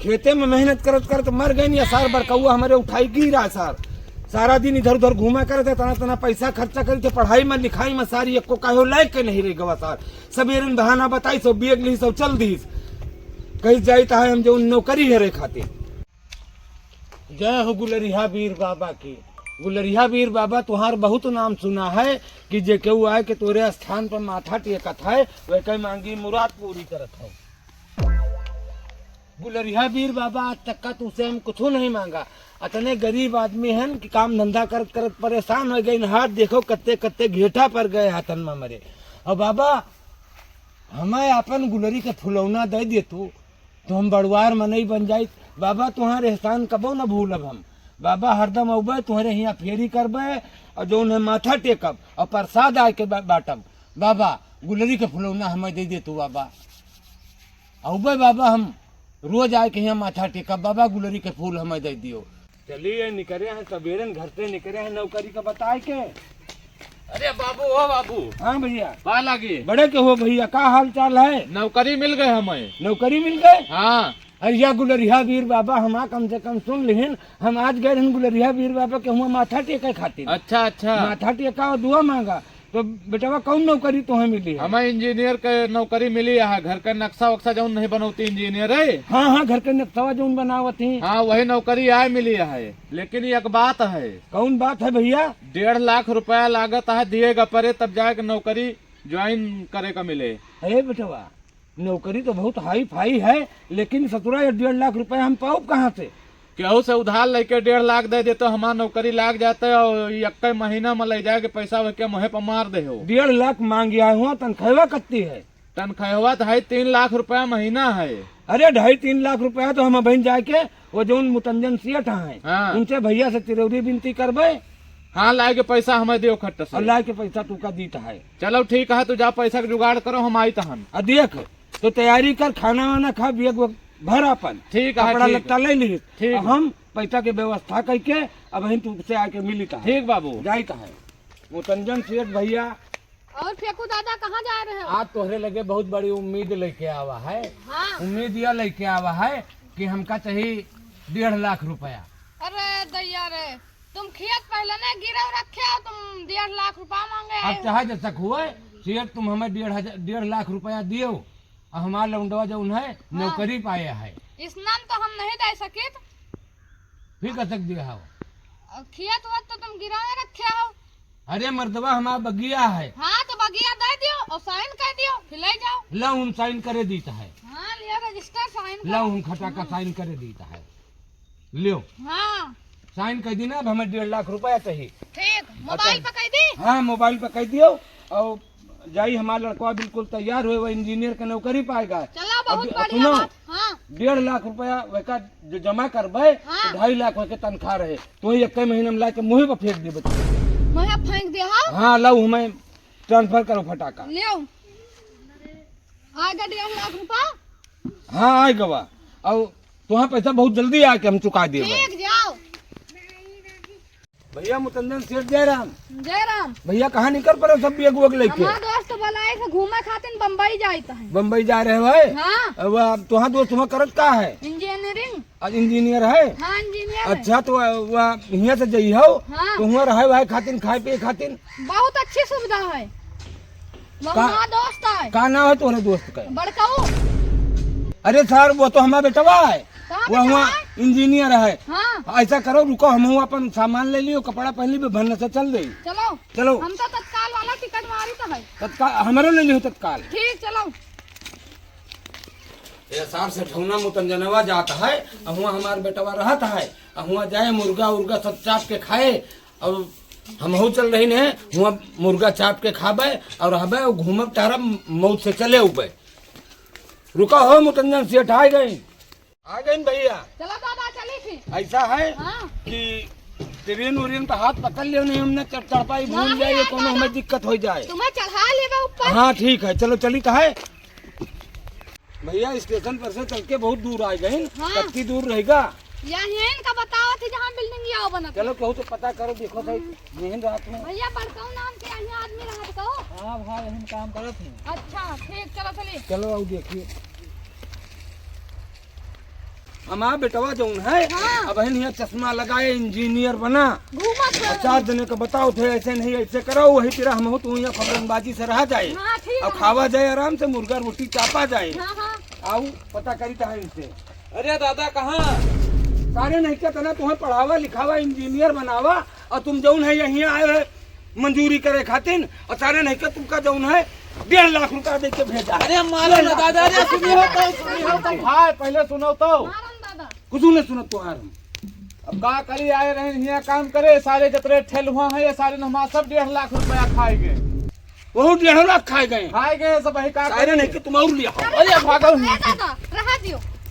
खेते में मेहनत करत करत मर गई या सार बड़कौआ हमारे उठाई गिरा सार सारा दिन इधर उधर घूमा करते तना तना पैसा खर्चा करते पढ़ाई में लिखाई में सारी एको कहो लायक के नहीं रह गवा सार सबेरन बहाना बताई सब बेग ली सब चल दी कहीं जाई है हम जो नौकरी है रे खातिर। जय हो गुलरिया वीर बाबा की। गुलरिया वीर बाबा तुम्हार बहुत नाम सुना है कि जे केहू आए कि तोरे स्थान पर माथा टेकत है वह कहीं मांगी मुराद पूरी करत है। गुलरिया वीर बाबा आज तक का तुमसे हम कुछ नहीं मांगा। इतने गरीब आदमी हैं कि काम धंधा करत करत परेशान हो गए। हाथ देखो कत्ते कत्ते घेटा पर गए हाथन में मरे। और बाबा हमें अपन गुलरी के फुलौना दे दे तू तो हम बड़वार में नहीं बन जाये। बाबा तुम्हारे एहसान कबो न भूलब हम। बाबा हरदम अबे तुम्हारे यहाँ फेरी करबे और जो उन्हें माथा टेकब और प्रसाद आए के बाटब। बाबा गुलरी के फुलौना हमें दे दे तू बाबा। अबे बाबा हम रोज आए के यहाँ माथा टेकब। बाबा गुलरी के फूल हमें दे दियो। चलिए निकले हैं सबेरन घर से निकले हैं नौकरी का बताए के। अरे बाबू हो बाबू। हाँ भैया पा लगी बड़े के हो भैया का हाल चाल है? नौकरी मिल गए हमें। नौकरी मिल गए? हाँ। अरिया गुलरिया वीर बाबा हमारा कम से कम सुन लिहिन। हम आज गए हैं गुलरिया वीर बाबा के हुआ माथा टेके खातिर। अच्छा अच्छा। माथा टेका और दुआ मांगा तो बेटा कौन नौकरी तुम्हें मिली है? हमें इंजीनियर के नौकरी मिली है। घर का नक्शा वक्शा जो नहीं बनौती इंजीनियर है। हाँ हाँ घर के नक्शा जो बनावत ही। हाँ वही नौकरी आए मिली है। लेकिन एक बात है। कौन बात है भैया? 1.5 लाख रुपया लागत है दिएगा परे तब जाके नौकरी ज्वाइन करे का मिले। अरे बेटवा नौकरी तो बहुत हाई फाई है लेकिन 17 या 1.5 लाख रुपया हम पाओ कहाँ से? केहू से उधार लेके 1.5 लाख दे दे तो हमारा नौकरी लाग जाता है और एक महीना में ले जाके पैसा के मुहे पर मार दे हो। 1.5 लाख मांग आया हुआ तनख्वाह कितनी है? तनख्वाह है 3 लाख रुपया महीना है। अरे 2.5-3 लाख रुपया तो हम बहन जाके वो जो मुतंजन सेठ है हाँ। उनसे भैया से तिरौरी विनती करबे। हाँ लाए के पैसा हमें दियो खट्ट से। अल्लाह के पैसा तू का दीता है। चलो ठीक है तू जा पैसा का जुगाड़ करो हम आई तहन। देख तो तैयारी कर खाना वाना खा बेग भर अपन ठीक है कपड़ा लत्ता ले ली। ठीक हम पैसा के व्यवस्था करके अब हम तुमसे आके मिली था। ठीक बाबू जाई है मुतंजन सेठ भैया। और फेकू दादा कहाँ जा रहे हो? आज तोहरे लगे बहुत बड़ी उम्मीद लेके आवा है। हाँ। उम्मीद यह लेके आवा है कि हमका चाहिए 1.5 लाख रुपया। अरे दैया रे तुम खेत पहले न गिरव रखे हो तुम 1.5 लाख रुपया मांगे। अब चाहे जैसा हुआ सेठ तुम हमें 1.5 लाख रुपया दियो और हमारा लौंडवा जो है नौकरी पाया है। इस नाम तो हम नहीं दे सके। फिर कसक दिया हो खेत वत तो तुम गिरावे रखे हो। अरे मर्दवा हमारा बगिया है। हाँ तो बगिया दे दियो और साइन कर दियो फिर ले जाओ। लो हम साइन करे देता है। हाँ लिया रजिस्टर साइन लो हम खटा का साइन करे देता है। लियो हाँ साइन कर दी ना अब हमें 1.5 लाख रुपया चाहिए। ठीक मोबाइल पे कह दी। हाँ मोबाइल पे कह दियो और जाई हमारा लड़का बिल्कुल तैयार हुए वो इंजीनियर का नौकरी पाएगा। चलो बहुत बढ़िया बात। हाँ 1.5 लाख रुपया वैका जो जमा करबे हाँ। 2.5 लाख के तनख्वाह रहे तो एक महीने में लाके मुँह पे फेंक दे बच्चे। मैं फेंक दिया। हाँ लो हमें ट्रांसफर करो फटाका। ले आएगा 1.5 लाख रुपया। हाँ आए गवा और तुम्हारा पैसा बहुत जल्दी आके हम चुका दिए। ठीक जाओ। भैया मुतंजन सेठ जयराम। जयराम भैया कहाँ निकल पड़े सब बेग वेग लेके? हमारा दोस्त बुलाए थे घूमे खातिर बम्बई जाता है। बम्बई जा रहे हो? हाँ वह तुम्हारा दोस्त तुम्हारा करत का है? इंजीनियरिंग। आज इंजीनियर है? हाँ इंजीनियर है। अच्छा तो वह यहाँ से जई हो हाँ। तो वहाँ रहे भाई खातिर खाए पिए खातिर बहुत अच्छी सुविधा है। वो हमारा दोस्त है। का नाम है तुम्हारे दोस्त का? बड़काऊ। अरे सर वो तो हमारा बेटवा है कहाँ वो बेटा वहाँ है? इंजीनियर है। हाँ ऐसा करो रुको हम अपन सामान ले लियो कपड़ा पहन ली भरने से चल दे। चलो चलो हम तो तत्काल वाला टिकट मारी तो है। तत्काल हमारे ले लियो तत्काल। ठीक चलो। सार से ठौना मुतंजनवा जाता है हुआ हमार बेटवा रहता है हुआ जाए मुर्गा उर्गा सब चाप के खाए और हम चल रही ने हुआ मुर्गा चाप के खाबे और हबे और घूमब तारा मौत से चले उबे। रुका हो मुतंजन सेठ आ गई भैया। चलो दादा चली थी। ऐसा है हाँ कि ट्रेन उरेन पे हाथ पकड़ लियो नहीं हमने चढ़पाई भूल जाए कोनो हमें दिक्कत हो जाए। तुम्हें चढ़ा लेगा ऊपर। हाँ ठीक है चलो चली तो है। भैया स्टेशन पर से चल के बहुत दूर आ गए। हाँ। कितनी दूर रहेगा? यहीं इनका बताओ थी जहाँ बिल्डिंग आओ बना। चलो कहूँ तो पता करो देखो सही यही रात में। भैया बड़काऊ नाम के यहाँ आदमी रहा कहो। हाँ भाई हम काम करत हैं। अच्छा ठीक चलो चलिए। चलो आओ देखिए। हमारा बेटवा जौन है हाँ। अब है चश्मा लगाए इंजीनियर बना घूमत और 4 दिन के बताओ थे ऐसे नहीं ऐसे करो वही तेरा हम तू यहाँ खबरबाजी से रहा जाए हाँ ठीक और है। खावा जाए आराम से मुर्गा रोटी चापा जाए हाँ हाँ आओ पता करी था इनसे अरे दादा कहाँ? सारे नहीं कहता ना तुम्हें पढ़ावा लिखावा इंजीनियर बनावा और तुम जौन है यहीं आए है मंजूरी करे खातिर और सारे नहीं कहता तुमका जौन है 1.5 लाख रुपया दे के भेजा है। अरे मारो ना दादा, अरे सुनियो तो भाई, पहले सुनो तो। मारन दादा कुछ नहीं सुनत तुहार अब का करी आए रहे यहाँ काम करे, सारे जतरे ठेल हुआ है ये सारे हमारा सब 1.5 लाख रुपया खाएंगे। बहुत 1.5 लाख खाए गए खाएंगे सब वही का सारे नहीं कि तुम और लिया अरे भागो दादा रहा दियो